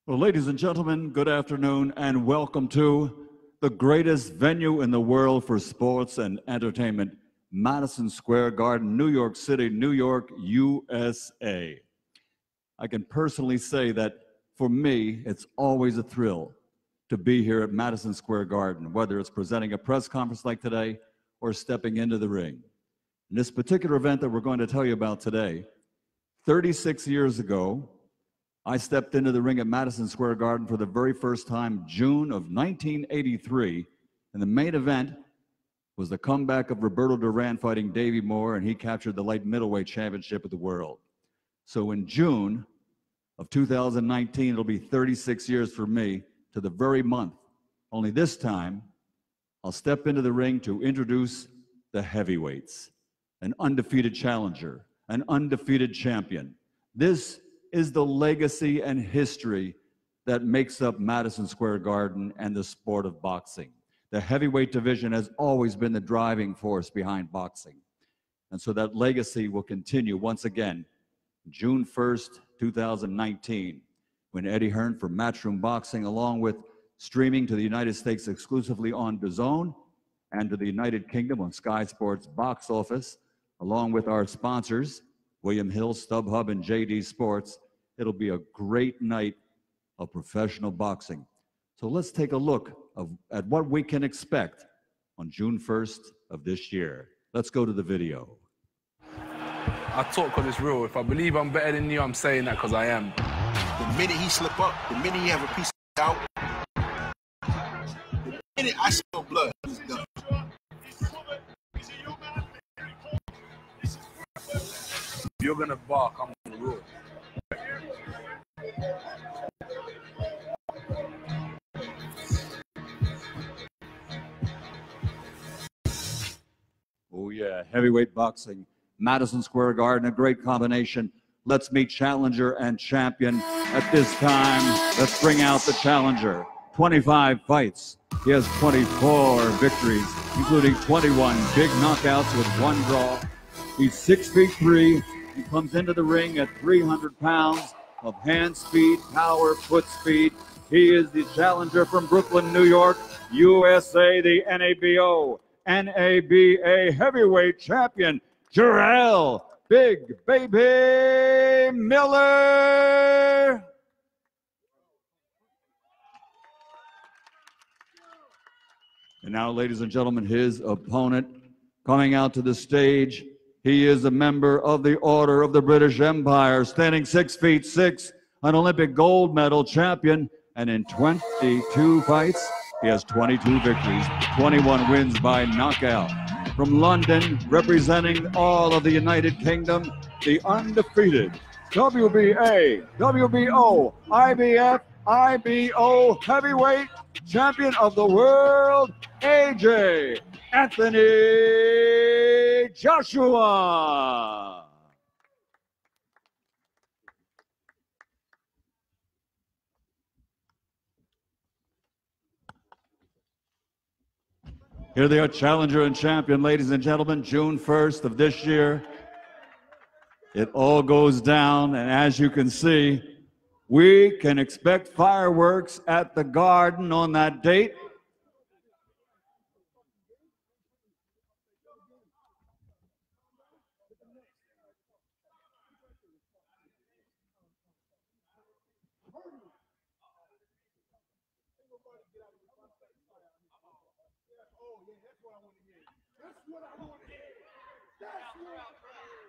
Well, ladies and gentlemen, good afternoon and welcome to the greatest venue in the world for sports and entertainment, Madison Square Garden, New York City, New York, USA. I can personally say that for me, it's always a thrill to be here at Madison Square Garden, whether it's presenting a press conference like today or stepping into the ring. In this particular event that we're going to tell you about today, 36 years ago, I stepped into the ring at Madison Square Garden for the very first time, June of 1983, and the main event was the comeback of Roberto Duran fighting Davey Moore, and he captured the light middleweight championship of the world. So in June of 2019, it'll be 36 years for me to the very month. Only this time, I'll step into the ring to introduce the heavyweights, an undefeated challenger, an undefeated champion. This is the legacy and history that makes up Madison Square Garden and the sport of boxing. The heavyweight division has always been the driving force behind boxing. And so that legacy will continue once again, June 1st, 2019, when Eddie Hearn from Matchroom Boxing, along with streaming to the United States exclusively on DAZN and to the United Kingdom on Sky Sports Box Office, along with our sponsors, William Hill, StubHub, and JD Sports. It'll be a great night of professional boxing. So let's take a look at what we can expect on June 1st of this year. Let's go to the video. I talk because it's real. If I believe I'm better than you, I'm saying that because I am. The minute he slip up, the minute he have a piece out, the minute I smell blood, he's done. If you're going to bark, I'm going to roar. Oh yeah, heavyweight boxing, Madison Square Garden, a great combination. Let's meet challenger and champion at this time. Let's bring out the challenger. 25 fights. He has 24 victories, including 21 big knockouts with 1 draw. He's 6'3". He comes into the ring at 300 pounds of hand speed, power, foot speed. He is the challenger from Brooklyn, New York, USA, the NABA heavyweight champion, Jarrell Big Baby Miller. And now, ladies and gentlemen, his opponent coming out to the stage. He is a member of the Order of the British Empire, standing 6'6", an Olympic gold medal champion, and in 22 fights, he has 22 victories, 21 wins by knockout. From London, representing all of the United Kingdom, the undefeated WBA, WBO, IBF, IBO heavyweight champion of the world, AJ Anthony Joshua. Here they are, challenger and champion, ladies and gentlemen, June 1st of this year. It all goes down, and as you can see, we can expect fireworks at the Garden on that date.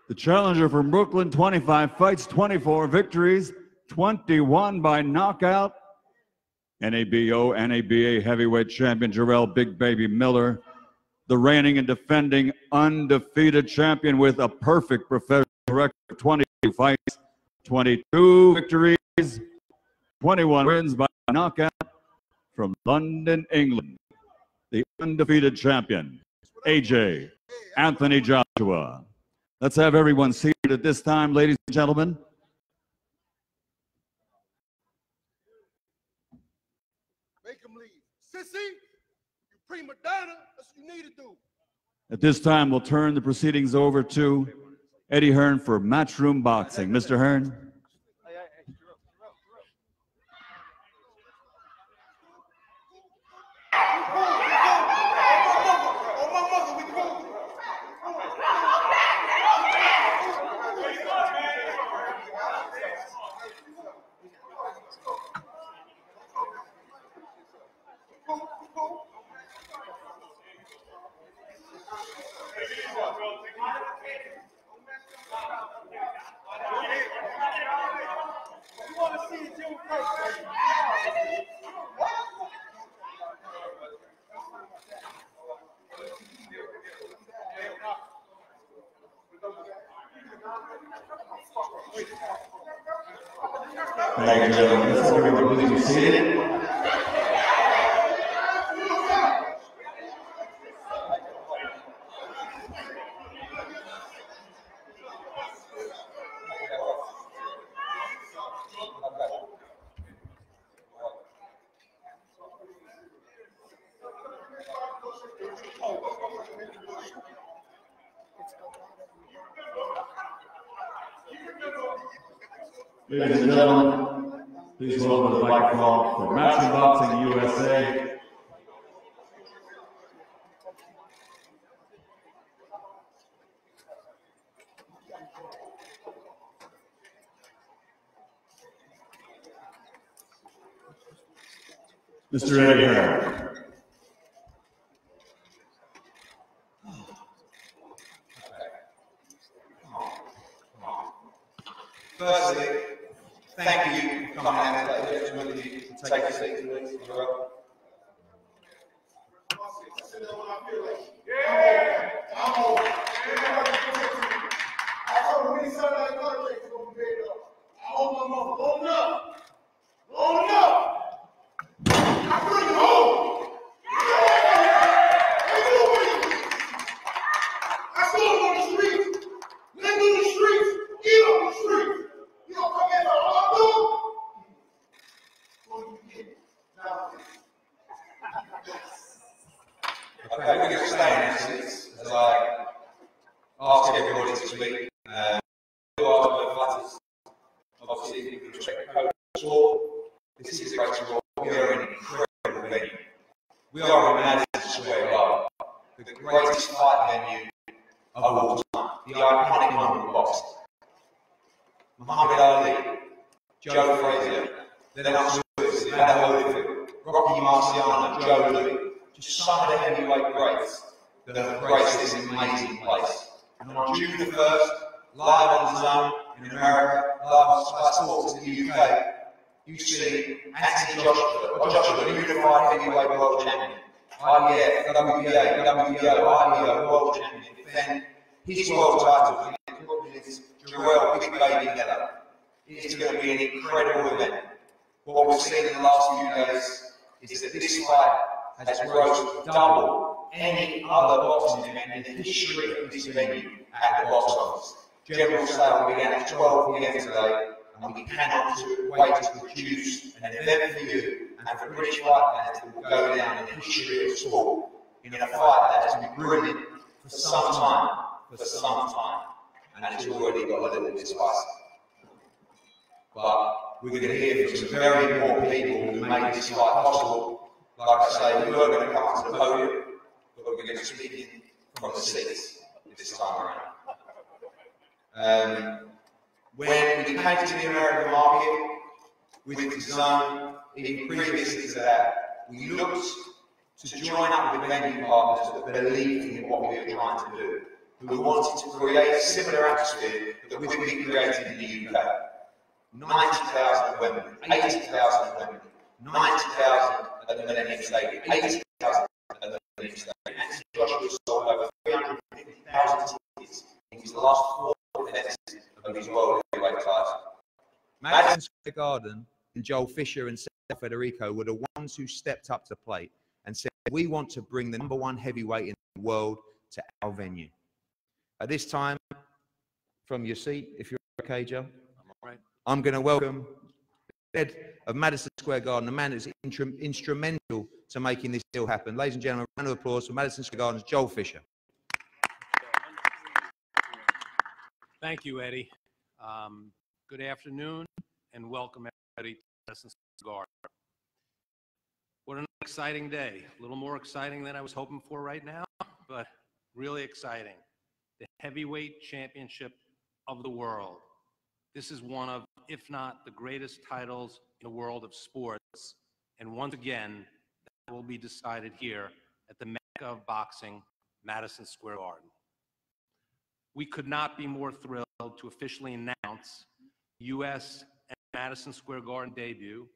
The challenger from Brooklyn, 25 fights, 24 victories, 21 by knockout. NABO, NABA heavyweight champion, Jarrell Big Baby Miller. The reigning and defending undefeated champion with a perfect professional record of 22 fights, 22 victories, 21 wins by knockout. From London, England, the undefeated champion, AJ Anthony Joshua. Let's have everyone seated at this time, ladies and gentlemen. Make him leave. Sissy, you prima donna, that's what you need to do. At this time, we'll turn the proceedings over to Eddie Hearn for Matchroom Boxing. Mr. Hearn. Thank you, gentlemen. Let's everyone please be seated. Ladies and gentlemen, please welcome to the microphone for Matching Boxing USA. Mr. Eddie Jarrell. Firstly, thank you for coming out today. Gentlemen, you can take a seat, please. Okay, we're going to stay in our seats as I ask everybody to speak. Who are my fighters? Obviously, we respect the code of sport. This is a great sport. We are an incredible venue. We are in Madison Square Garden, the greatest fight venue of all time, the iconic moment of boxing. Muhammad Ali, Joe Frazier, Lennox Lewis, Evander Holyfield, Rocky Marciano, Joe Louis. Just some of the heavyweight greats that have graced this amazing place. And on June the 1st, live on the Zone in America, live on Sky Sports in the UK, you see Anthony Joshua, the unified heavyweight world champion, IBF, WBA, WBO, IBO world champion, defend his world title against Jarrell Big Baby Miller. It is going to be an incredible event. What we've seen in the last few days is that this fight has grossed double any other boxing event in the history of this venue at the box office. General sale began at 12 p.m. today, and we cannot wait to produce an event for you and for British fight fans that will go down in the history of sport in a fight that has been brilliant for some time, and it's already got a little bit spicy. But we're going to hear from some very important people who make this fight possible. Like I say, we were going to come up to the podium, but we're going to speak in from the seats this time around. When we came to the American market with the Zone, even previously to that, we looked to join up with venue partners that believed in what we were trying to do, who wanted to create a similar atmosphere that we've been creating in the UK. 90,000 at Wembley, 80,000 at Wembley, 90,000 at the Millennium Stadium, 80,000 at the Millennium Stadium. Anthony Joshua sold over 350,000 tickets in his last 4 defences of his world heavyweight title. Madison Square Garden and Joel Fisher and Seth Federico were the ones who stepped up to the plate and said, we want to bring the #1 heavyweight in the world to our venue. At this time, from your seat, if you're okay, Joe, I'm going to welcome the head of Madison Square Garden, the man who's instrumental to making this deal happen. Ladies and gentlemen, a round of applause for Madison Square Garden's Joel Fisher. Thank you, Eddie. Good afternoon and welcome everybody to Madison Square Garden. What an exciting day. A little more exciting than I was hoping for right now, but really exciting. The heavyweight championship of the world. This is one of, if not the greatest titles in the world of sports. And once again, that will be decided here at the Mecca of boxing, Madison Square Garden. We could not be more thrilled to officially announce the U.S. and Madison Square Garden debut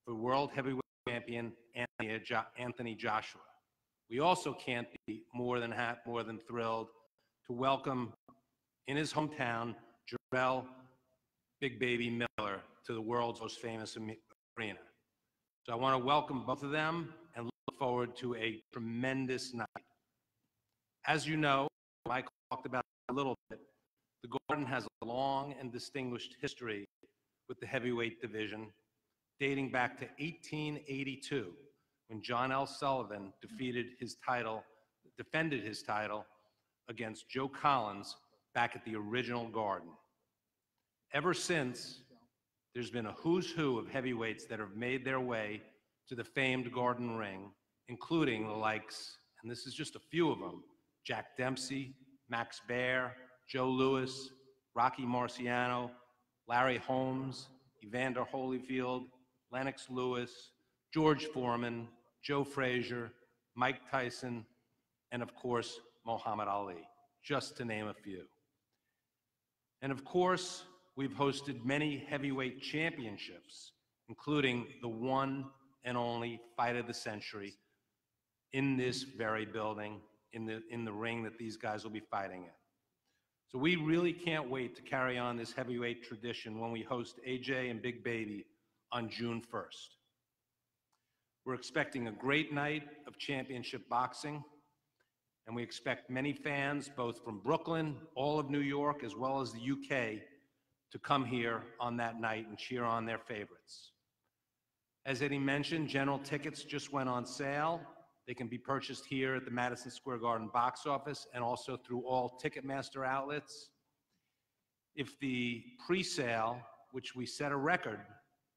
for world heavyweight champion Anthony Joshua. We also can't be more than thrilled to welcome in his hometown Jarrell Big Baby Miller to the world's most famous arena. So I want to welcome both of them and look forward to a tremendous night. As you know, Mike talked about it a little bit, the Garden has a long and distinguished history with the heavyweight division, dating back to 1882, when John L. Sullivan defended his title against Joe Collins back at the original Garden. Ever since, there's been a who's who of heavyweights that have made their way to the famed Garden ring, including the likes, and this is just a few of them, Jack Dempsey, Max Baer, Joe Louis, Rocky Marciano, Larry Holmes, Evander Holyfield, Lennox Lewis, George Foreman, Joe Frazier, Mike Tyson, and of course, Muhammad Ali, just to name a few. And of course, we've hosted many heavyweight championships, including the one and only fight of the century in this very building, in the ring that these guys will be fighting in. So we really can't wait to carry on this heavyweight tradition when we host AJ and Big Baby on June 1st. We're expecting a great night of championship boxing, and we expect many fans, both from Brooklyn, all of New York, as well as the UK, to come here on that night and cheer on their favorites. As Eddie mentioned, general tickets just went on sale. They can be purchased here at the Madison Square Garden box office and also through all Ticketmaster outlets. If the pre-sale, which we set a record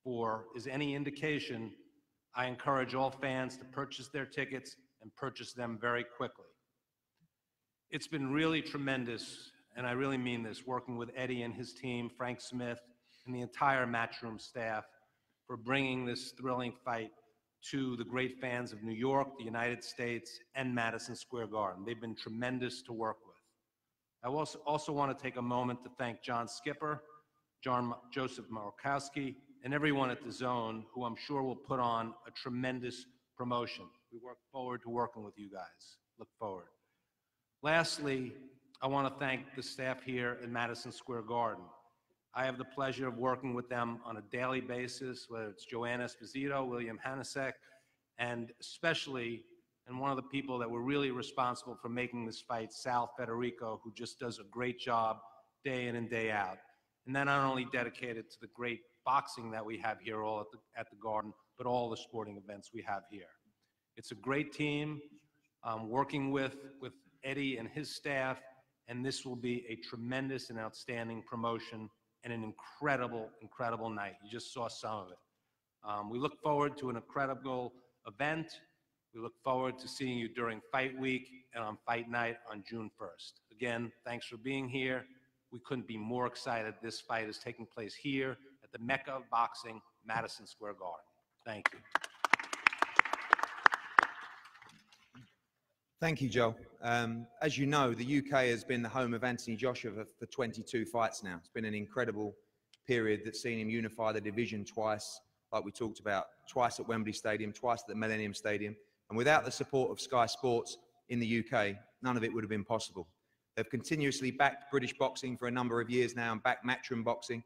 for, is any indication, I encourage all fans to purchase their tickets and purchase them very quickly. It's been really tremendous, and I really mean this, working with Eddie and his team, Frank Smith, and the entire Matchroom staff for bringing this thrilling fight to the great fans of New York, the United States, and Madison Square Garden. They've been tremendous to work with. I also want to take a moment to thank John Skipper, Joseph Markowski, and everyone at the Zone, who I'm sure will put on a tremendous promotion. We look forward to working with you guys. Look forward. Lastly, I want to thank the staff here at Madison Square Garden. I have the pleasure of working with them on a daily basis, whether it's Joanna Esposito, William Hanasek, and especially, and one of the people that were really responsible for making this fight, Sal Federico, who just does a great job day in and day out. And then not only dedicated to the great boxing that we have here all at the Garden, but all the sporting events we have here. It's a great team working with Eddie and his staff, and this will be a tremendous and outstanding promotion and an incredible, incredible night. You just saw some of it. We look forward to an incredible event. We look forward to seeing you during Fight Week and on Fight Night on June 1st. Again, thanks for being here. We couldn't be more excited this fight is taking place here at the Mecca of Boxing, Madison Square Garden. Thank you. Thank you, Joe. As you know, the UK has been the home of Anthony Joshua for 22 fights now. It's been an incredible period that's seen him unify the division twice, like we talked about, twice at Wembley Stadium, twice at the Millennium Stadium. And without the support of Sky Sports in the UK, none of it would have been possible. They've continuously backed British boxing for a number of years now and backed Matchroom boxing.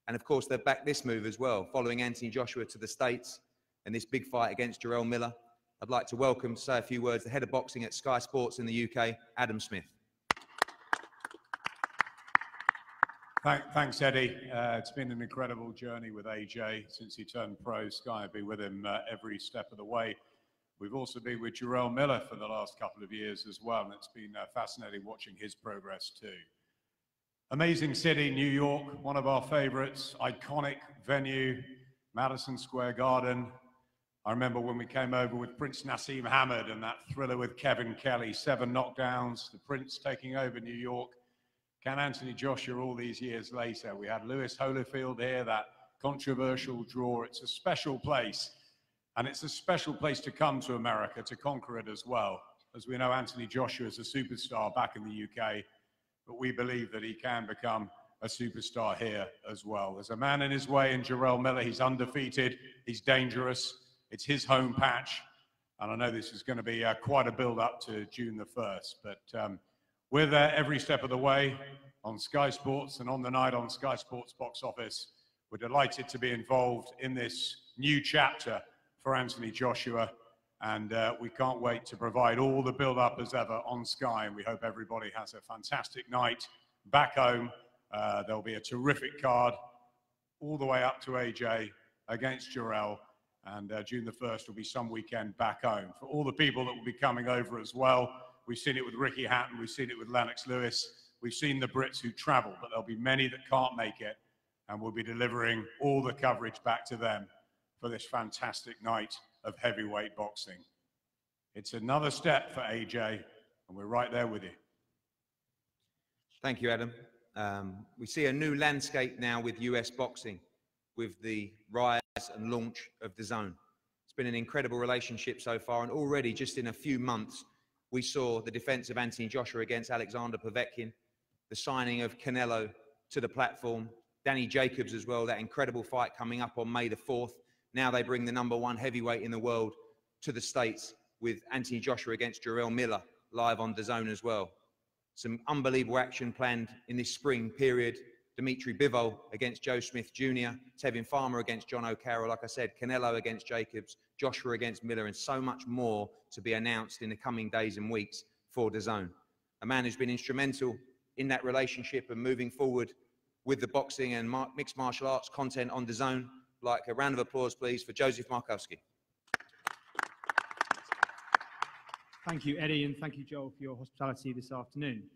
And of course, they've backed this move as well, following Anthony Joshua to the States and this big fight against Jarrell Miller. I'd like to welcome, to say a few words, the head of boxing at Sky Sports in the UK, Adam Smith. Thanks, Eddie. It's been an incredible journey with AJ since he turned pro. Sky will be with him every step of the way. We've also been with Jarrell Miller for the last couple of years as well, and it's been fascinating watching his progress too. Amazing city, New York, one of our favorites, iconic venue, Madison Square Garden. I remember when we came over with Prince Nassim Hamid and that thriller with Kevin Kelly, 7 knockdowns, the Prince taking over New York. Can Anthony Joshua all these years later? We had Lewis Holyfield here, that controversial draw. It's a special place, and it's a special place to come to America, to conquer it as well. As we know, Anthony Joshua is a superstar back in the UK, but we believe that he can become a superstar here as well. There's a man in his way in Jarrell Miller. He's undefeated, he's dangerous. It's his home patch, and I know this is going to be quite a build-up to June the 1st, but we're there every step of the way. on Sky Sports and on the night on Sky Sports box office. We're delighted to be involved in this new chapter for Anthony Joshua, and we can't wait to provide all the build-up as ever on Sky, and we hope everybody has a fantastic night back home. There'll be a terrific card all the way up to AJ against Jarrell, and June the 1st will be some weekend back home. For all the people that will be coming over as well, we've seen it with Ricky Hatton, we've seen it with Lennox Lewis, we've seen the Brits who travel, but there'll be many that can't make it, and we'll be delivering all the coverage back to them for this fantastic night of heavyweight boxing. It's another step for AJ, and we're right there with you. Thank you, Adam. We see a new landscape now with US boxing, with the rise and launch of DAZN. It's been an incredible relationship so far, and already just in a few months, we saw the defense of Anthony Joshua against Alexander Povetkin, the signing of Canelo to the platform, Danny Jacobs as well, that incredible fight coming up on May the 4th. Now they bring the #1 heavyweight in the world to the States with Anthony Joshua against Jarrell Miller live on DAZN as well. Some unbelievable action planned in this spring period. Dimitri Bivol against Joe Smith Jr., Tevin Farmer against John O'Carroll, like I said, Canelo against Jacobs, Joshua against Miller, and so much more to be announced in the coming days and weeks for DAZN. A man who's been instrumental in that relationship and moving forward with the boxing and mixed martial arts content on DAZN. Like a round of applause, please, for Joseph Markowski. Thank you, Eddie, and thank you, Joel, for your hospitality this afternoon.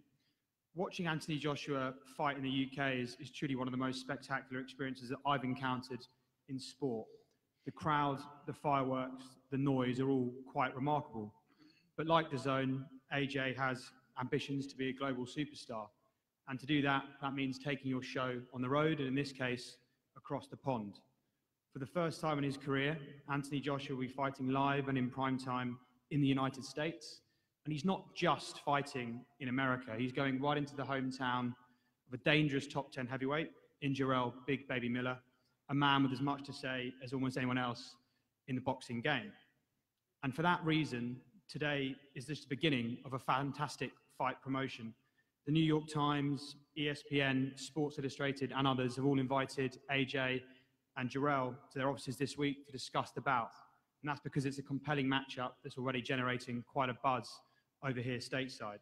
Watching Anthony Joshua fight in the UK is truly one of the most spectacular experiences that I've encountered in sport. The crowd, the fireworks, the noise are all quite remarkable. But like DAZN, AJ has ambitions to be a global superstar. And to do that, that means taking your show on the road, and in this case, across the pond. For the first time in his career, Anthony Joshua will be fighting live and in prime time in the United States. And he's not just fighting in America. He's going right into the hometown of a dangerous top 10 heavyweight in Jarrell Big Baby Miller, a man with as much to say as almost anyone else in the boxing game. And for that reason, today is just the beginning of a fantastic fight promotion. The New York Times, ESPN, Sports Illustrated, and others have all invited AJ and Jarrell to their offices this week to discuss the bout. And that's because it's a compelling matchup that's already generating quite a buzz over here stateside.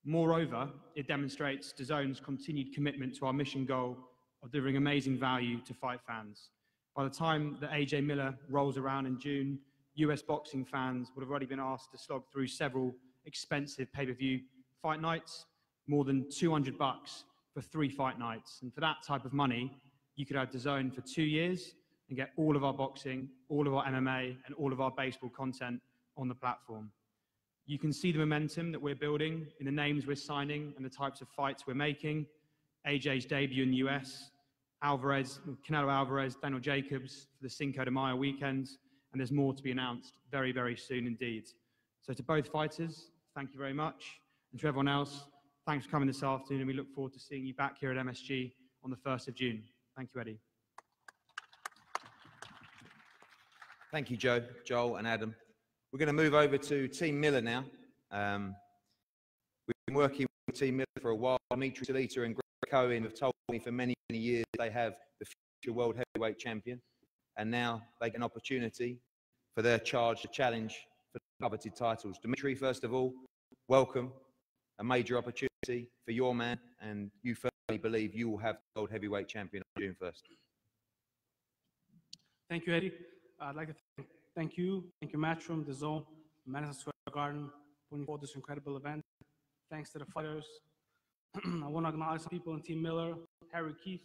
Moreover, it demonstrates DAZN's continued commitment to our mission goal of delivering amazing value to fight fans. By the time that AJ Miller rolls around in June, US boxing fans would have already been asked to slog through several expensive pay-per-view fight nights, more than $200 for 3 fight nights. And for that type of money, you could have DAZN for 2 years and get all of our boxing, all of our MMA, and all of our baseball content on the platform. You can see the momentum that we're building in the names we're signing and the types of fights we're making. AJ's debut in the US, Canelo Alvarez, Daniel Jacobs for the Cinco de Mayo weekend, and there's more to be announced very, very soon indeed. So to both fighters, thank you very much. And to everyone else, thanks for coming this afternoon, and we look forward to seeing you back here at MSG on the 1st of June. Thank you, Eddie. Thank you, Joe, Joel, and Adam. We're going to move over to Team Miller now. We've been working with Team Miller for a while. Dimitri Salita and Greg Cohen have told me for many, many years they have the future world heavyweight champion, and now they get an opportunity for their charge to challenge for the coveted titles. Dimitri, first of all, welcome. A major opportunity for your man, and you firmly believe you will have the world heavyweight champion on June 1st. Thank you, Eddie. I'd like to thank you, Matchroom, DAZN, Madison Square Garden, putting forward this incredible event. Thanks to the fighters. I want to acknowledge some people in Team Miller, Harry Keith,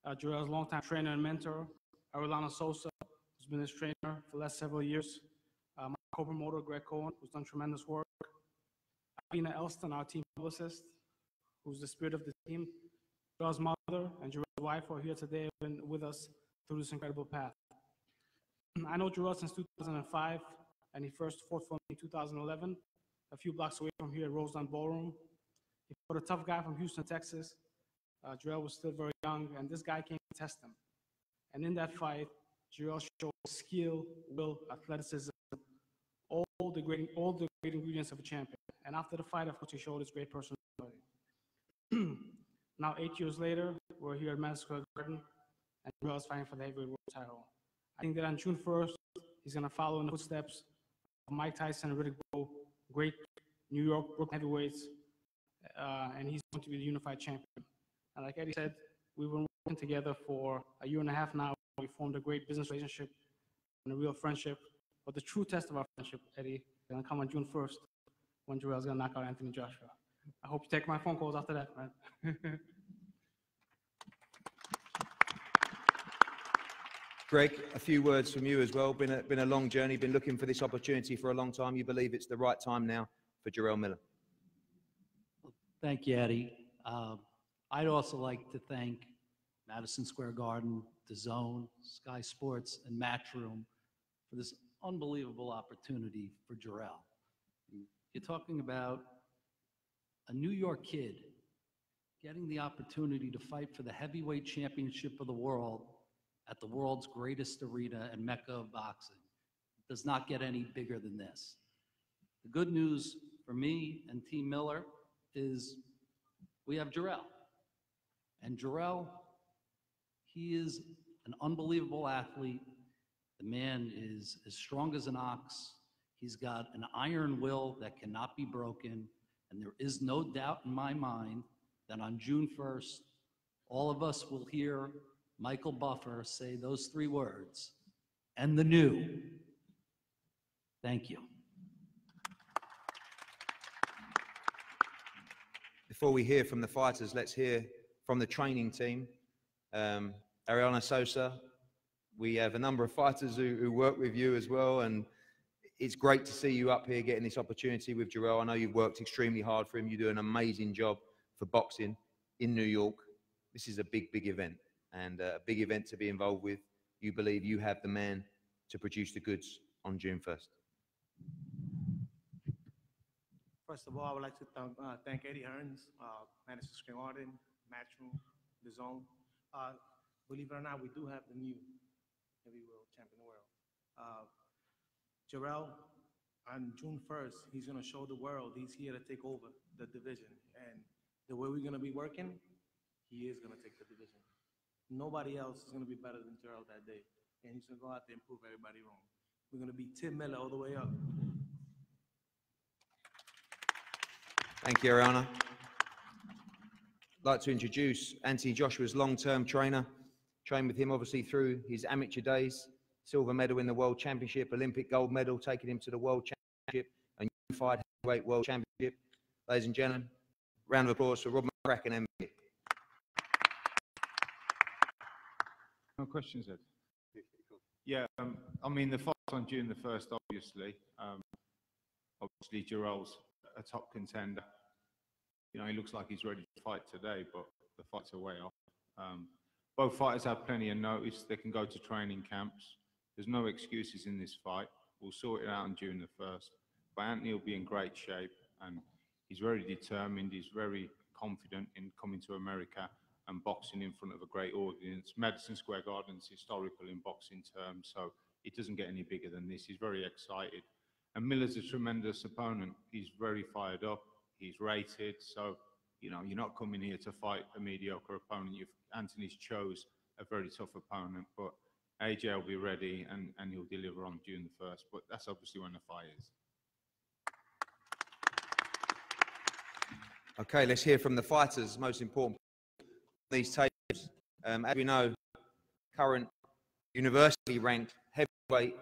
Jarrell's longtime trainer and mentor, Aurelano Sosa, who's been his trainer for the last several years, my co-promoter, Greg Cohen, who's done tremendous work, Alina Elston, our team publicist, who's the spirit of the team, Jarrell's mother and Jarrell's wife are here today and with us through this incredible path. I know Jarrell since 2005, and he first fought for me in 2011, a few blocks away from here at Roseland Ballroom. He fought a tough guy from Houston, Texas. Jarrell was still very young, and this guy came to test him. And in that fight, Jarrell showed skill, will, athleticism, all the great ingredients of a champion. And after the fight, of course, he showed his great personality. Now, 8 years later, we're here at Madison Square Garden, and Jarrell's fighting for the heavyweight world title. I think that on June 1st, he's going to follow in the footsteps of Mike Tyson and Riddick Bowe, great New York, Brooklyn heavyweights, and he's going to be the unified champion. And like Eddie said, we've been working together for a year and a half now. We formed a great business relationship and a real friendship. But the true test of our friendship, Eddie, is going to come on June 1st when Jarrell's going to knock out Anthony Joshua. I hope you take my phone calls after that, man. Greg, a few words from you as well. Been a long journey, been looking for this opportunity for a long time. You believe it's the right time now for Jarrell Miller? Thank you, Eddie. I'd also like to thank Madison Square Garden, DAZN, Sky Sports, and Matchroom for this unbelievable opportunity for Jarrell. You're talking about a New York kid getting the opportunity to fight for the heavyweight championship of the world at the world's greatest arena and mecca of boxing. It does not get any bigger than this. The good news for me and Team Miller is we have Jarrell. And Jarrell, he is an unbelievable athlete. The man is as strong as an ox. He's got an iron will that cannot be broken. And there is no doubt in my mind that on June 1st, all of us will hear Michael Buffer say those three words, and the new. Thank you. Before we hear from the fighters, let's hear from the training team. Ariana Sosa, we have a number of fighters who work with you as well, and it's great to see you up here getting this opportunity with Jarrell. I know you've worked extremely hard for him. You do an amazing job for boxing in New York. This is a big, big event, and a big event to be involved with. You believe you have the man to produce the goods on June 1st. First of all, I would like to thank Eddie Hearns, Madison Square Garden, Matchroom, DAZN. Believe it or not, we do have the new heavyweight champion of the world. Jarrell, on June 1st, he's going to show the world he's here to take over the division. And the way we're going to be working, he is going to take the division. Nobody else is going to be better than Jarrell that day. And he's going to go out there and prove everybody wrong. We're going to beat Tim Miller all the way up. Thank you, Ariana. I'd like to introduce Anthony Joshua's long-term trainer. Trained with him, obviously, through his amateur days. Silver medal in the World Championship, Olympic gold medal, taking him to the World Championship, and Unified Heavyweight World Championship. Ladies and gentlemen, round of applause for Rob McCracken, MVP. No questions, Ed? Yeah, I mean, the fight's on June the 1st, obviously. Obviously, Jarrell's a top contender. You know, he looks like he's ready to fight today, but the fight's a way off. Both fighters have plenty of notice. They can go to training camps. There's no excuses in this fight. We'll sort it out on June the 1st. But Anthony will be in great shape, and he's very determined. He's very confident in coming to America and boxing in front of a great audience. Madison Square Garden is historical in boxing terms, so it doesn't get any bigger than this. He's very excited. And Miller's a tremendous opponent. He's very fired up. He's rated. So, you know, you're not coming here to fight a mediocre opponent. Anthony's chose a very tough opponent, but AJ will be ready and he'll deliver on June the 1st. But that's obviously when the fight is. Okay, let's hear from the fighters. Most important, these tables. As we know, current universally ranked heavyweight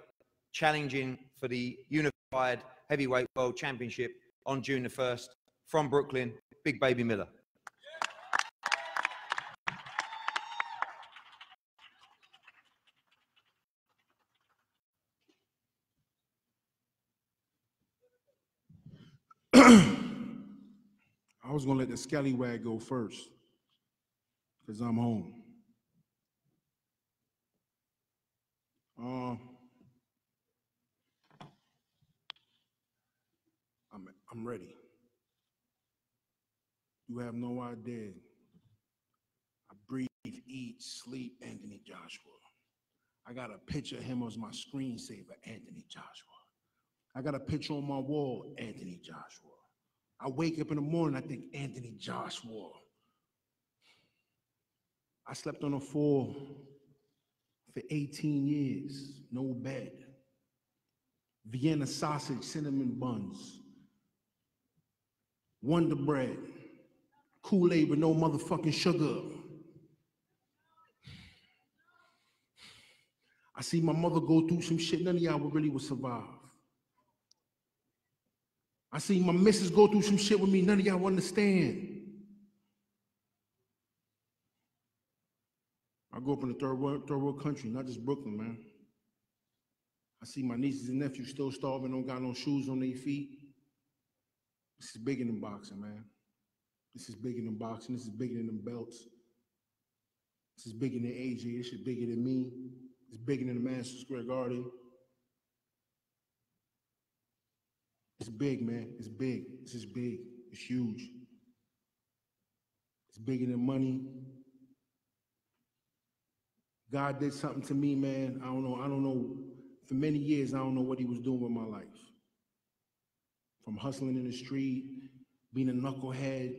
challenging for the Unified Heavyweight World Championship on June the 1st from Brooklyn, Big Baby Miller. I was going to let the scallywag go first because I'm home. I'm ready. You have no idea. I breathe, eat, sleep Anthony Joshua. I got a picture of him as my screensaver, Anthony Joshua. I got a picture on my wall, Anthony Joshua. I wake up in the morning, I think Anthony Joshua. I slept on a floor for 18 years, no bed. Vienna sausage, cinnamon buns, Wonder Bread, Kool-Aid with no motherfucking sugar. I see my mother go through some shit none of y'all really would survive. I see my missus go through some shit with me none of y'all understand. I grew up in a third world country, not just Brooklyn, man. I see my nieces and nephews still starving, don't got no shoes on their feet. This is bigger than boxing, man. This is bigger than boxing. This is bigger than them belts. This is bigger than AJ. This is bigger than me. It's bigger than the Madison Square Garden. It's big, man. It's big. This is big. It's huge. It's bigger than money. God did something to me, man. I don't know. For many years, I don't know what he was doing with my life. From hustling in the street, being a knucklehead.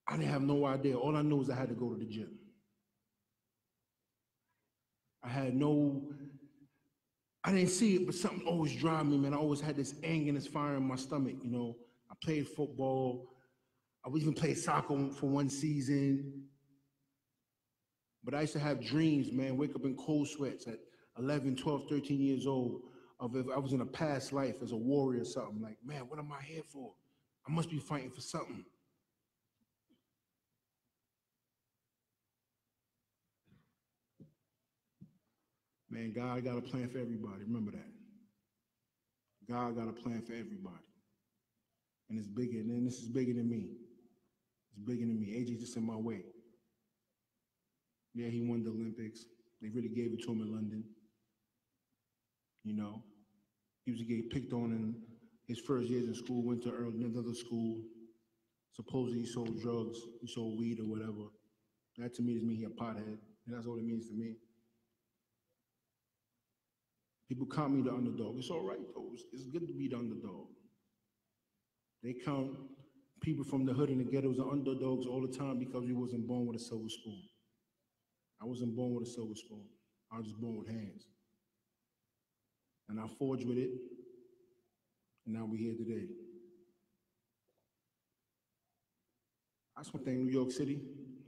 I didn't have no idea. All I knew was I had to go to the gym. I didn't see it, but something always drove me, man. I always had this anger and this fire in my stomach, you know. I played football. I even played soccer for one season. But I used to have dreams, man, wake up in cold sweats at 11, 12, 13 years old of if I was in a past life as a warrior or something. Like, man, what am I here for? I must be fighting for something. Man, God got a plan for everybody. Remember that. God got a plan for everybody. And it's bigger, and then this is bigger than me. It's bigger than me. AJ just in my way. Yeah, he won the Olympics. They really gave it to him in London. You know, he was getting picked on in his first years in school, went to another school. Supposedly he sold drugs, he sold weed or whatever. That to me doesn't mean he a pothead. And that's all it means to me. People count me the underdog. It's all right, though. It's good to be the underdog. They count people from the hood and the ghettos as underdogs all the time because we wasn't born with a silver spoon. I wasn't born with a silver spoon. I was just born with hands. And I forged with it, and now we're here today. I just want to thank New York City.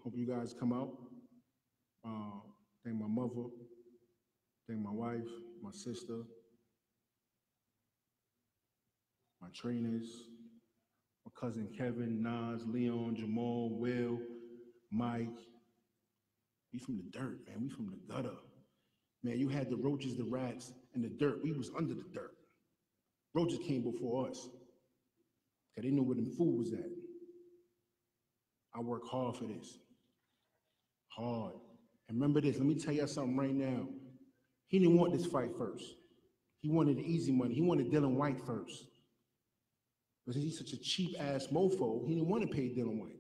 Hope you guys come out. Thank my mother, thank my wife, my sister, my trainers, my cousin Kevin, Nas, Leon, Jamal, Will, Mike. We from the dirt, man. We from the gutter. Man, you had the roaches, the rats, and the dirt. We was under the dirt. Roaches came before us because they knew where them food was at. I work hard for this. Hard. And remember this, let me tell you something right now. He didn't want this fight first. He wanted the easy money. He wanted Dylan White first. Because he's such a cheap-ass mofo, he didn't want to pay Dylan White.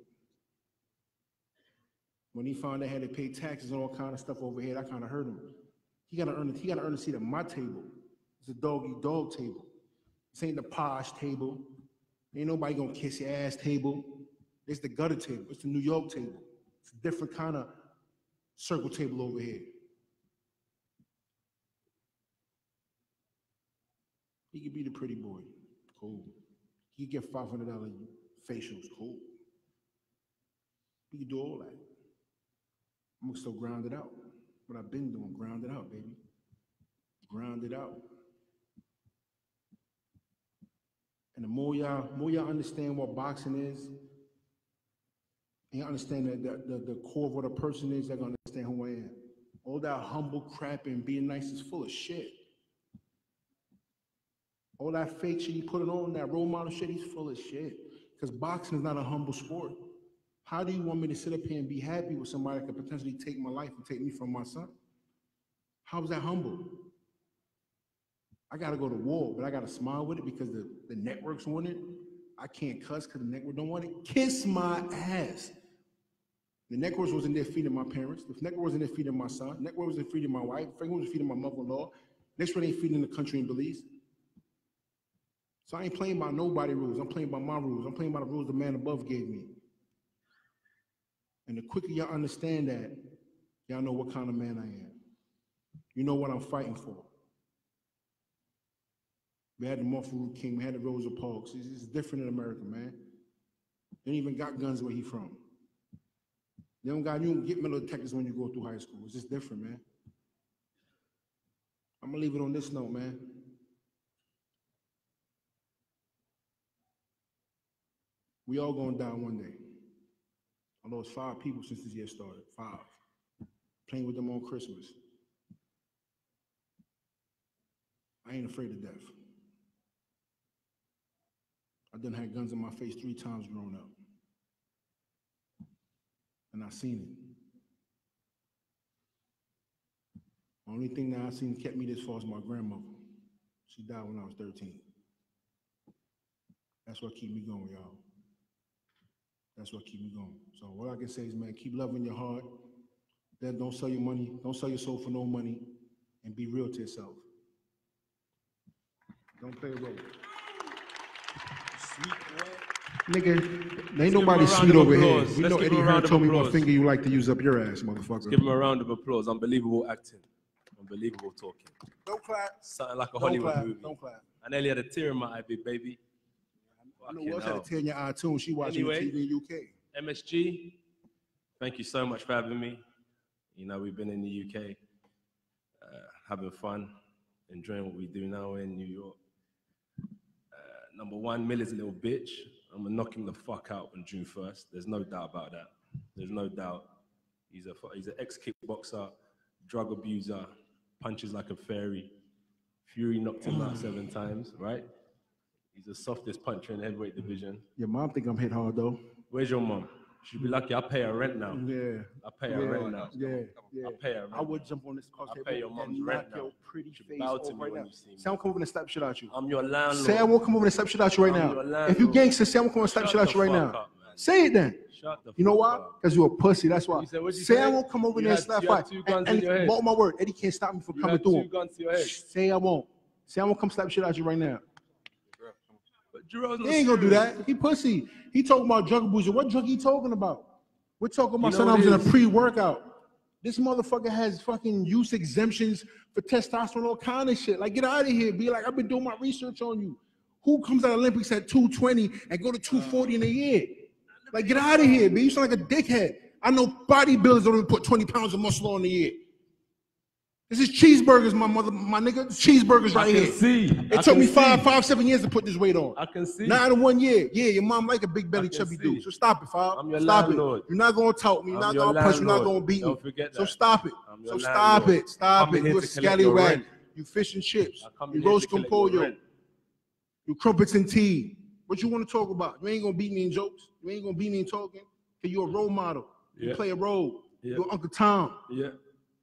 When he found out he had to pay taxes and all kind of stuff over here, that kind of hurt him. He gotta earn a seat at my table. It's a dog-eat-dog table. This ain't the posh table. Ain't nobody gonna kiss your ass table. It's the gutter table. It's the New York table. It's a different kind of circle table over here. He could be the pretty boy. Cool. He could get $500 facials. Cool. He could do all that. I'm still grounded out. What I've been doing, grounded out, baby. Grounded out. And the more y'all understand what boxing is, and you understand that the core of what a person is, they're gonna understand who I am. All that humble crap and being nice is full of shit. All that fake shit he putting on, that role model shit, he's full of shit. Because boxing is not a humble sport. How do you want me to sit up here and be happy with somebody that could potentially take my life and take me from my son? How is that humble? I got to go to war, but I got to smile with it because the networks want it. I can't cuss because the network don't want it. Kiss my ass. The networks wasn't there feeding my parents. The network wasn't there feeding my son. The network wasn't feeding my wife. The network wasn't feeding my mother-in-law. Next one ain't feeding the country in Belize. So I ain't playing by nobody rules. I'm playing by my rules. I'm playing by the rules the man above gave me. And the quicker y'all understand that, y'all know what kind of man I am. You know what I'm fighting for. We had the Martin Luther King, we had the Rosa Parks. It's different in America, man. They ain't even got guns where he from. You don't get metal detectors when you go through high school. It's just different, man. I'm gonna leave it on this note, man. We all gonna die one day. I lost 5 people since this year started. 5. Playing with them on Christmas. I ain't afraid of death. I done had guns in my face 3 times growing up. And I seen it. The only thing that I seen kept me this far is my grandmother. She died when I was 13. That's what keep me going, y'all. That's what keep me going. So what I can say is, man, keep loving your heart. Then don't sell your money. Don't sell your soul for no money. And be real to yourself. Don't play a role. Sweet boy. Nigga, ain't nobody sweet over here. We know Eddie Hearn told me what finger you like to use up your ass, motherfucker. Let's give him a round of applause. Unbelievable acting. Unbelievable talking. Don't clap. Something like a Don't Hollywood clap. movie. Don't clap. I nearly had a tear in my eye, big baby. I know who else had a tear in your eye too, and she watching Anyway, TV in UK. MSG, thank you so much for having me. You know, we've been in the UK, having fun, enjoying what we do now in New York. Number 1, Miller's a little bitch. I'm gonna knock him the fuck out on June 1st. There's no doubt about that. There's no doubt. He's an ex-kickboxer, drug abuser, punches like a fairy. Fury knocked him out 7 times, right? He's the softest puncher in the heavyweight division. Your mom think I'm hit hard though. Where's your mom? She'd be lucky. I pay her rent now. Yeah. I pay her rent now. Yeah. I pay her rent. I would jump on this car table pay your mom's and rent knock now. your pretty face bow to off me right when now. you see me. Say I'm coming over and slap shit out you. I'm your landlord. Say I won't come over and slap shit out you right I'm your now. landlord. If you gangster, say I'm gonna come over and slap Shut shit out the you right fuck now. up, man. Say it then. Shut the You know fuck why? up. Because you're a pussy. That's why. You said, what'd you say say? I won't come over You there and had- slap you had fight. 2 guns And in your head. mark my word, Eddie can't stop me from You coming had through 2 him. guns to your head. Say I won't. Say I won't come slap shit out you right now. But Jarrell's He not ain't gonna do serious. that. He pussy. He talking about drug abuser. What drug he talking about? We're talking about You know sometimes what in it a is? pre-workout. This motherfucker has fucking use exemptions for testosterone, all kind of shit. Like, get out of here. Be like, I've been doing my research on you. Who comes out of Olympics at 220 and go to 240 in a year? Like, get out of here, man. You sound like a dickhead. I know bodybuilders don't even put 20 pounds of muscle on a year. This is cheeseburgers, my nigga. It's cheeseburgers right here. It took me 7 years to put this weight on. I can see. Not in 1 year. Yeah, your mom like a big belly chubby dude. So stop it, Fab. I'm your Stop landlord. it. You're not gonna tout me. You're I'm not your gonna punch. You're not landlord. gonna beat me. Don't forget So that. stop it. I'm your So stop landlord. it. Stop I'm it. here You a to collect your scallywag. rent. You fish and chips. I come You in here roast to collect your compollo. rent. You crumpets and tea. What you want to talk about? You ain't gonna beat me in jokes. You ain't gonna beat me in talking. Cause you're a role model. You Yeah. play a role. Yeah. You're Uncle Tom. Yeah.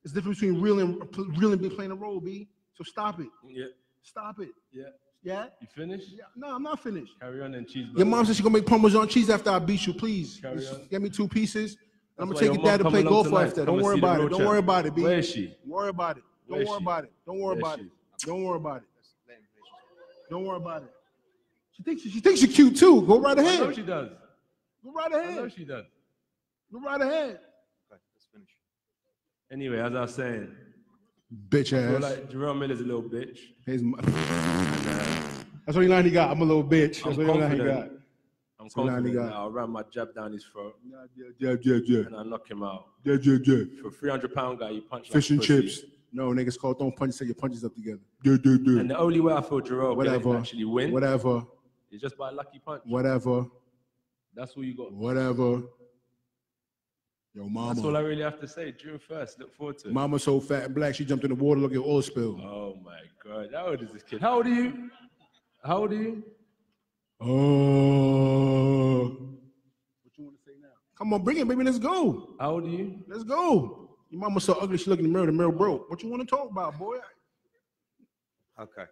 It's the difference between real and be playing a role, B. So stop it. Yeah. Stop it. Yeah. Yeah? You finished? Yeah. No, I'm not finished. Carry on and cheeseburger. Your mom said she's gonna make Parmesan cheese after I beat you. Please. Carry Just on. get me 2 pieces. I'm That's gonna why take your your dad mom to come play along golf tonight. after. Come Don't and worry see the about real it. Don't worry champ. about it, B. Where is she? Don't worry about it. Where Don't is worry she? about it. Don't worry Where about is it. Don't worry about it. Don't worry about it. She thinks you're cute too. Go right I ahead. know she does. Go right I know ahead. she does. Go right ahead. Okay, let's finish. Anyway, as I was saying, Bitch I feel ass. like Jarrell Miller's a little bitch. That's what he line he got. I'm a little bitch. That's I'm what he line he got. confident. I'm So now he confident got- that I'll ram my jab down his throat Yeah. and I'll knock him out. Yeah. For a 300-pound guy, you punch Fish like and a pussy. chips. No, niggas called don't punch, say your punches up together. And the only way I feel Jarrell Whatever. can actually win Whatever. is just by a lucky punch. Whatever. That's all you got. Whatever. Yo, That's all I mama. really have to say. June 1st. Look forward to it. Mama so fat and black, she jumped in the water, look at oil spill. Oh my God. How old is this kid? How old are you? How old are you? Oh. What you want to say now? Come on, bring it, baby. Let's go. How old are you? Let's go. Your mama so ugly, she look in the mirror broke. What you want to talk about, boy? Okay.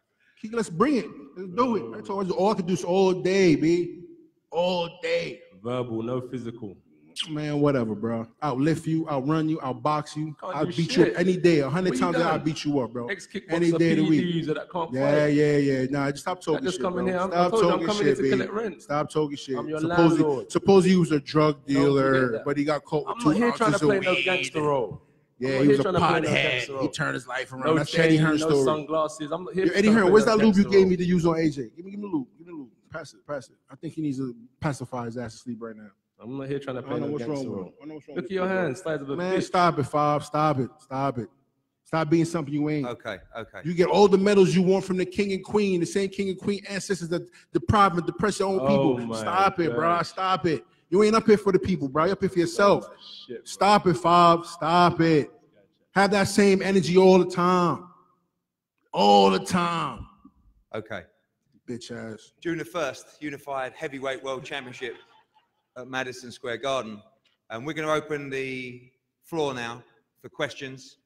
Let's bring it. Let's do it. That's all I could do is all day, B. All day. Verbal, no physical. Man, whatever, bro. I'll lift you, I'll run you, I'll box you, Can't I'll do beat you shit. up any day. 100 What you times a day, I'll done? beat you up, bro. Ex-kickboxer, Any day of the PED week. user that can't Yeah, fight. yeah. Nah, just stop talking just shit, come in bro. here. I Stop told you I'm talking coming here shit, to B. collect rent. Stop talking shit. I'm your landlord. Suppose he was a drug Don't dealer, forget that. but he got caught with I'm 2 not here trying to ounces of play no weed. gangster role. I'm Yeah, not he was here a trying to play no pothead. gangster He role. turned his life around. No That's the Eddie chain, Hearn no story. sunglasses. I'm not here Yo, to Eddie try to Hearn, play where's no that lube you gangster gave role. me to use on AJ? Give me the lube. Give me the lube. Pass it. I think he needs to pacify his ass to sleep right now. I'm not here trying to I play don't know no what's gangster wrong with role. him. I don't know what's wrong Look with at your you, bro. hands, size of a Man, bitch. stop it, Fob. Stop it. Stop being something you ain't. Okay. You get all the medals you want from the king and queen, the same king and queen ancestors that deprive and depress your own people. my Stop it, bro. gosh. Stop it. You ain't up here for the people, bro. You're up here for yourself. Shit, Stop it, Fob. Stop it. Have that same energy all the time. All the time. Okay. Bitch ass. June the 1st, Unified Heavyweight World Championship at Madison Square Garden. And we're going to open the floor now for questions.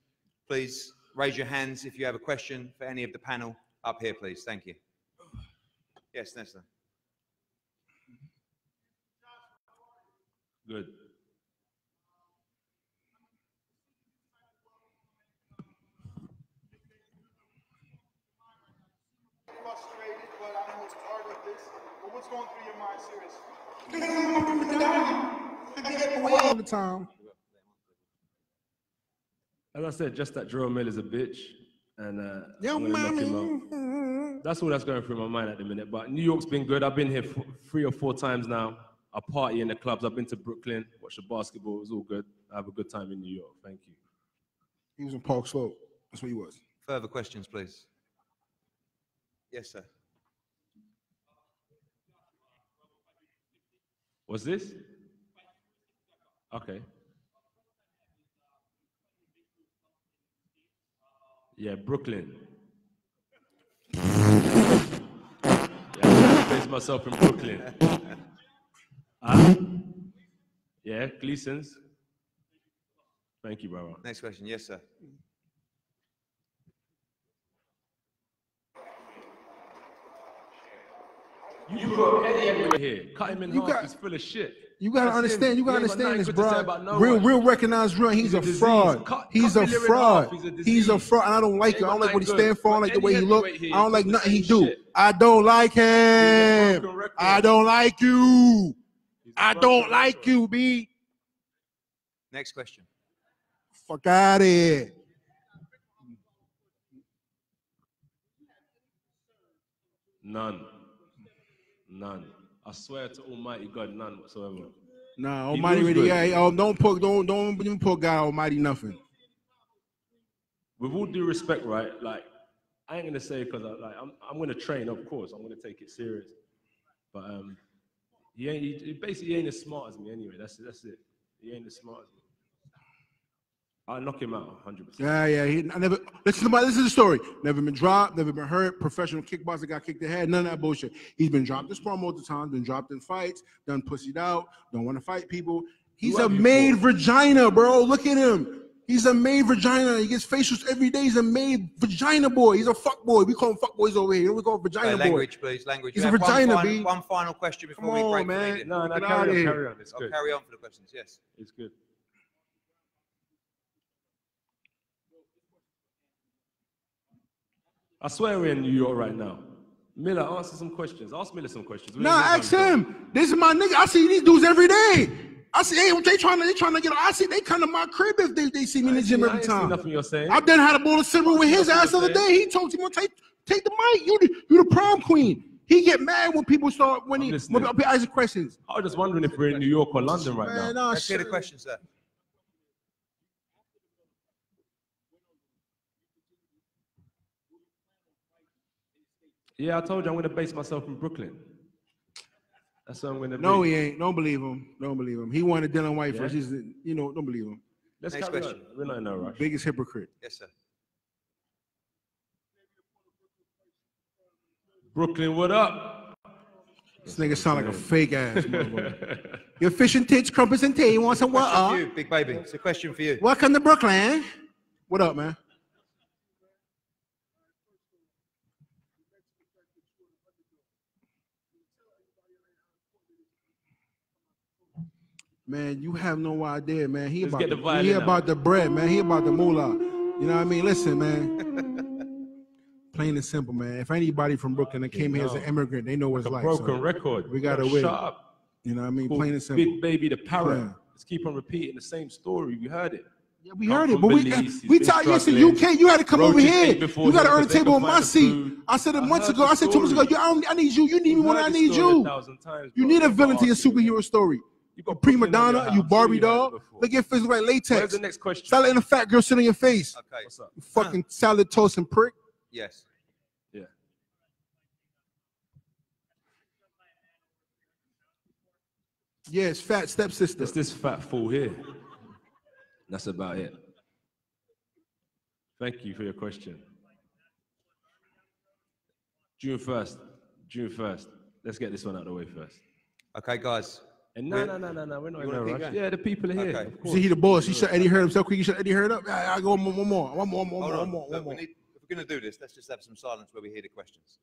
Please raise your hands if you have a question for any of the panel up here, please. Thank you. Yes, Nestor. Good. Frustrated, but I know it's part of this. But what's going through your mind, seriously? All the time. As I said, just that Jarrell Miller is a bitch, and Yo, I'm gonna knock him mommy. out. That's all that's going through my mind at the minute. But New York's been good. I've been here 3 or 4 times now. I party in the clubs. I've been to Brooklyn, watched the basketball. It was all good. I have a good time in New York. Thank you. He was in Park Slope. That's what he was. Further questions, please. Yes, sir. What's this? Okay. Yeah, Brooklyn. Yeah, I base myself in Brooklyn. Yeah, Gleason's. Thank you, brother. Next question. Yes, sir. You got Eddie anyway here. Cut him in You half. got- He's full of shit. You gotta That's understand. him. You gotta He ain't got understand this, nothing good to say bro. about no Real, one. real recognized real. He's a disease. fraud. He's Cut a Miller in fraud. half. He's a He's a disease. fraud. And I don't like Ain't it. I don't got like what he nothing stand for. I don't good. like the But way he any look. heavyweight here I don't like does the nothing he same do. shit. I don't like He's a him. broken record. I don't like you. He's a I broken don't like record. you, B. Next question. Fuck out of here. None. I swear to Almighty God, none whatsoever. Nah, He Almighty moves really. good. Yeah, don't even put God Almighty nothing. With all due respect, right? Like, I ain't gonna say because I'm gonna train, of course. I'm gonna take it serious. But he basically ain't as smart as me anyway. That's it. He ain't as smart as me. I'll knock him out 100%. Yeah. I never listen to the story. Never been dropped, never been hurt. Professional kickboxer got kicked in the head. None of that bullshit. He's been dropped in scrum all the time. Been dropped in fights. Done pussied out. Don't want to fight people. He's a made vagina, bro. Look at him. He's a made vagina. He gets facials every day. He's a made vagina boy. He's a fuck boy. We call him fuck boys over here. You know, we call him vagina boy. Language, please. Language. He's We a have vagina, one B. one final question before Come we on, break. man. For media. No, Get carry outta on, here. carry on. It's I'll good. carry on for the questions. Yes. It's good. I swear we're in New York right now. Miller, answer some questions. Ask Miller some questions. Nah, ask him. This is my nigga. I see these dudes every day. I see, hey, they trying to get. I see they come to my crib if they see me in the gym every I ain't time. seen nothing you're saying. I done had a bowl of cereal with his ass the other day. He told him, take the mic. You the prom queen. He get mad when people start when he ask questions. I was just wondering if we're in New York or London right Man, now. nah, Let's hear the question, sir. Yeah, I told you I'm going to base myself in Brooklyn. That's what I'm going to No, be. he ain't. Don't believe him. Don't believe him. He wanted Dylan White Yeah? first. He's, don't believe him. Let's Next carry question. on. We're not in no rush. Biggest hypocrite. Yes, sir. Brooklyn, what up? This nigga sound like a fake ass motherfucker. Your fish and tits, crumpets and tea. You want some Question for water? you, big baby. It's a question for you. Welcome to Brooklyn. What up, man? Man, you have no idea, man. Let's get the violin he out. about the bread, man. He about the moolah. You know what I mean? Listen, man. Plain and simple, man. If anybody from Brooklyn that came here as an immigrant, they know what it's like. Broken record. We gotta Yo, win. Shut up. You know what I mean? Called Plain and simple. Big Baby the Parrot. Yeah. Let's keep on repeating the same story. We heard it. Yeah, we heard it, but we tell you, listen, you can't. You had to come over here. You got to earn the table on my seat. I said it months ago. I said 2 months ago. I need you. You need me when I need you. You need a villain to your superhero story. You got prima donna. You Barbie doll. Look at face like latex. Where's the next question? Stop letting a fat girl sit on your face. Okay. What's up? You fucking salad toast and prick. Yes. Yeah. Yes, fat stepsister. It's this fat fool here. That's about it. Thank you for your question. June 1st. June 1st. Let's get this one out of the way first. Okay, guys. And no, we're not in a rush. Yeah, the people are here. Okay. Of course. See, he the boss. He shut Eddie Heard himself quick. He shut Eddie Heard up. I go one more. Hold on. Look, we need, if we're going to do this, let's just have some silence where we hear the questions.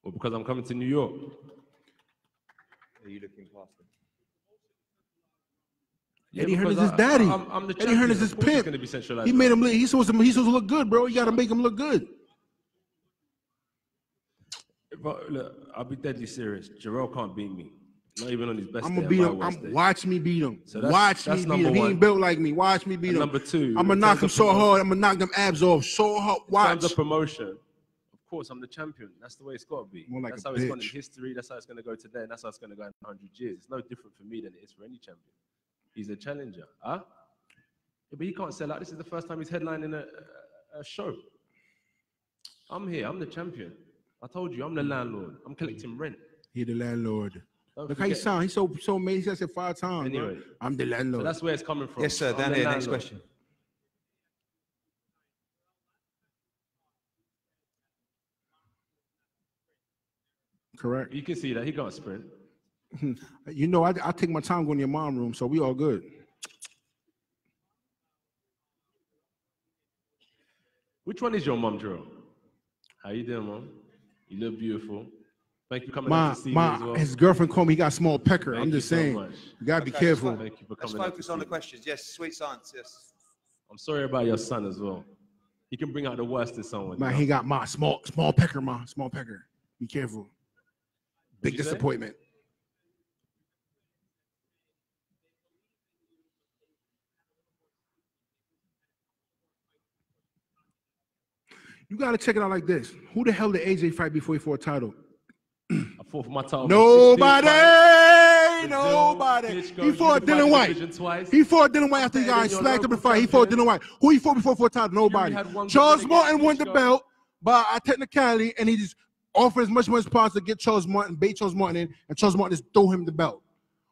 Well, because I'm coming to New York. Are you looking past them? Yeah, Eddie Hearn is because his daddy. I'm the Eddie Hearn is champion. his Of course it's pimp. gonna be centralized. He made him. He's supposed to look good, bro. You got to make him look good. But look, I'll be deadly serious. Jarrell can't beat me. Not even on his best I'm day. gonna beat on him. my worst day. Watch me beat him. So that's- Watch that's me beat number him. He one. ain't built like me. Watch me beat And him. number two, I'm gonna in knock terms him of so promotion- hard. I'm gonna knock them abs off so hard. In Watch. terms of promotion, of course, I'm the champion. That's the way it's got to be. More like that's a how it's gone in bitch. history. That's how it's going to go today. And that's how it's going to go in 100 years. It's no different for me than it is for any champion. He's a challenger. Huh? Yeah, but he can't sell out. This is the first time he's headlining a show. I'm here. I'm the champion. I told you, I'm the landlord. I'm collecting rent. He the landlord. Don't Look how he forget. sound. He's so amazing. He says it 5 times. Anyway. Bro. I'm the landlord. So that's where it's coming from. Yes, sir. I'm Down the here. Next landlord. question. Correct. You can see that. He can't sprint. You know, I take my time going to your mom room, so we all good. Which one is your mom, Jarrell? How you doing, mom? You look beautiful. Thank you for coming out to see me as well. His girlfriend called me. He got a small pecker. Thank I'm you just so saying. much. You gotta be Okay, careful. Thank you for Let's coming out to focus on see the me. questions. Yes, sweet science. Yes. I'm sorry about your son as well. He can bring out the worst in someone. Man, you know? he got my small pecker, small pecker. Be careful. Big you say? disappointment. You gotta check it out like this. Who the hell did AJ fight before he fought a title? I fought for my title. Nobody. 16 fights. Nobody. Klitschko, He fought unified Dylan White. division twice. He fought Dylan White after he Better got than your smacked up in the local fight. He fought champion. Dylan White. Who he fought before for a title? Nobody. had one Charles win Martin against won the Klitschko. belt by a technicality, and he just offered as much money as possible to get Charles Martin, bait Charles Martin in, and Charles Martin just throw him the belt.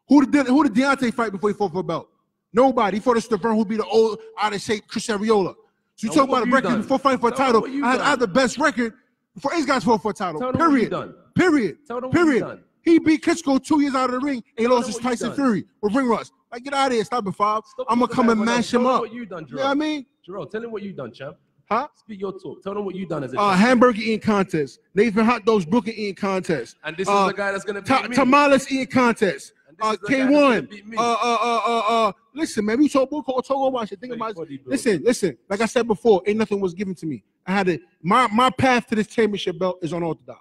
Who did Deontay fight before he fought for a belt? Nobody. He fought a Stavern who beat the old, out of shape Chris Ariola. So you Now, talk what about a have you record done? before fighting for a Tell them title. what you I done. had the best record before these guys fought for a title. Tell them what you Period. done. Period. Tell them what you Period. done. He beat Klitschko 2 years out of the ring, and he Tell lost them his what you Tyson done. Fury with ring rust. Like, get out of here. Stop it, Fob. Stop I'm going to talking come about and everyone else. mash him Tell them up. what you done, You know what I mean? Jarrell, tell him what you done, champ. Huh? Speak your talk. Tell them what you done as a champ. Hamburger eating contest. Nathan Hot Dogs Brooklyn eating contest. And this is the guy that's going to beat me. Tamales eating contest. this is the guy that's gonna beat me. K1. Listen, man, we talk about shit. Think about it. Listen. Like I said before, ain't nothing was given to me. I had to. My path to this championship belt is unorthodox.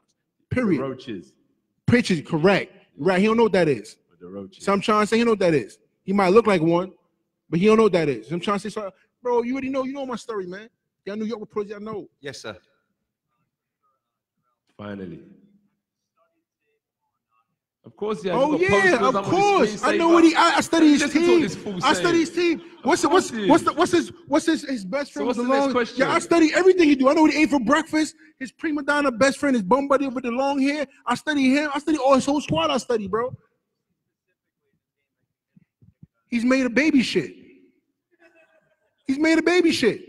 Period. The roaches. Pitches, correct. Right. He don't know what that is. With the roaches. So I'm trying to say he know what that is. He might look like one, but he don't know what that is. So I'm trying to say, sorry, bro, you already know. You know my story, man. Y'all New York reporters, y'all know. Yes, sir. Finally. Of course, yeah. Oh yeah, of course. I know what he. I study his team. I study his team. What's his best friend? what's with the next long? question? Yeah, I study everything he do. I know what he ate for breakfast. His prima donna best friend, his bum buddy with the long hair. I study him. I study all his whole squad. I study, bro. He's made of baby shit. He's made of baby shit.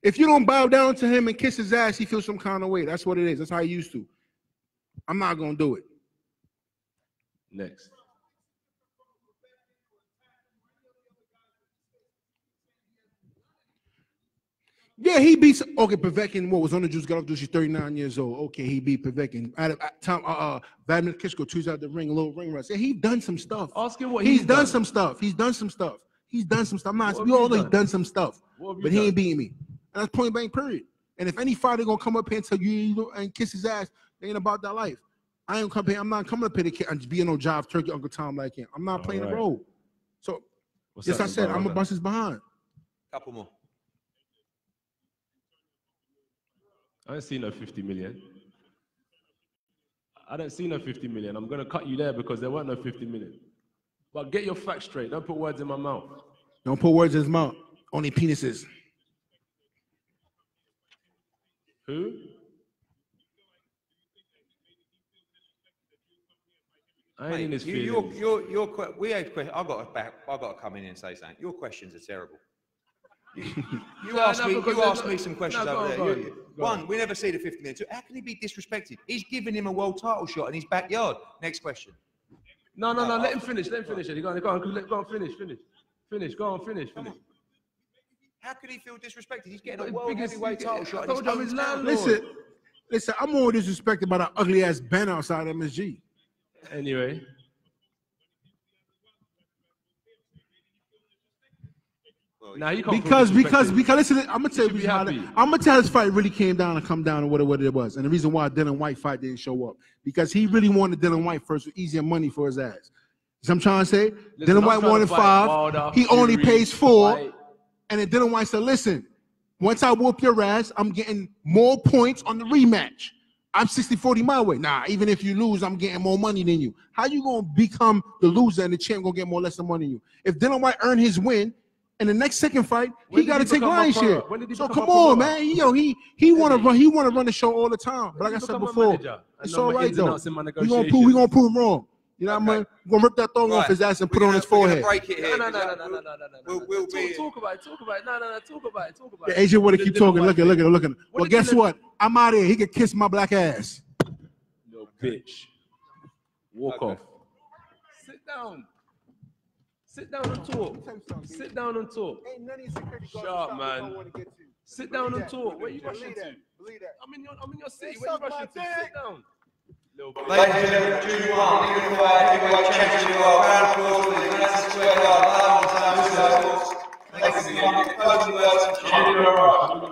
If you don't bow down to him and kiss his ass, he feels some kind of way. That's what it is. That's how he used to. I'm not going to do it. Next. Yeah, he beats. Okay, Povetkin. What was on the juice? Got off juice. He's 39 years old. Okay, he beat Povetkin. At time, Vladimir Klitschko tweets out the ring, a little ring rust. Yeah, he's done some stuff. Ask him what he's done. Some stuff. He's done some stuff. He's done some stuff. I'm not. We all know he's done some stuff, but he ain't beating me. And that's point blank. Period. And if any fighter gonna come up here and tell you and kiss his ass, they ain't about that life. I ain't come here. I'm not coming up here to and be no job turkey Uncle Tom like him. I'm not playing the role. So, yes, I said I'm gonna bust his behind. Couple more. I don't see no 50 million. I don't see no 50 million. I'm going to cut you there because there weren't no 50 million. But get your facts straight. Don't put words in my mouth. Don't put words in his mouth. Only penises. Who? I ain't in his feelings. We had questions. I've got to come in and say something. Your questions are terrible. You asked me some questions over there. One, we never see the 50 million. Two, how can he be disrespected? He's giving him a world title shot in his backyard. Next question. No. Let him finish. Go on, finish. Go on, finish. How could he feel disrespected? He's getting a world heavyweight title shot. Listen. I'm more disrespected by that ugly ass Ben outside MSG. Anyway. Now you because listen, I'm gonna tell you I'm gonna tell this fight really came down and come down to what it was, and the reason why Dylan White fight didn't show up because he really wanted Dylan White first with easier money for his ass. So I'm trying to say Dylan White wanted 5, he only pays 4, and then Dylan White said, "Listen, once I whoop your ass, I'm getting more points on the rematch. I'm 60-40 my way. Nah, even if you lose, I'm getting more money than you. How you gonna become the loser and the champ gonna get more less money than you? If Dylan White earned his win." And the next second fight, he got to take lion's share. So come on, man. He want to run the show all the time. But like I said before, it's all right though. We gonna prove him wrong. You know what I mean? We're gonna rip that thong off his ass and put it on his forehead. Break it here. No. Talk about it. No. Talk about it. Yeah, Adrian want to keep talking. Look at. Well, guess what? I'm out of here. He can kiss my black ass. Little bitch. Walk off. Sit down. Sit down and talk. Shut up, man. Sit down and talk. Where you rushing to? I'm in your city. Where you rushing to? Sit down. Ladies and gentlemen, Junior 1, unified heavyweight championship world. Round of applause for the Madison Square Garden. Thank you.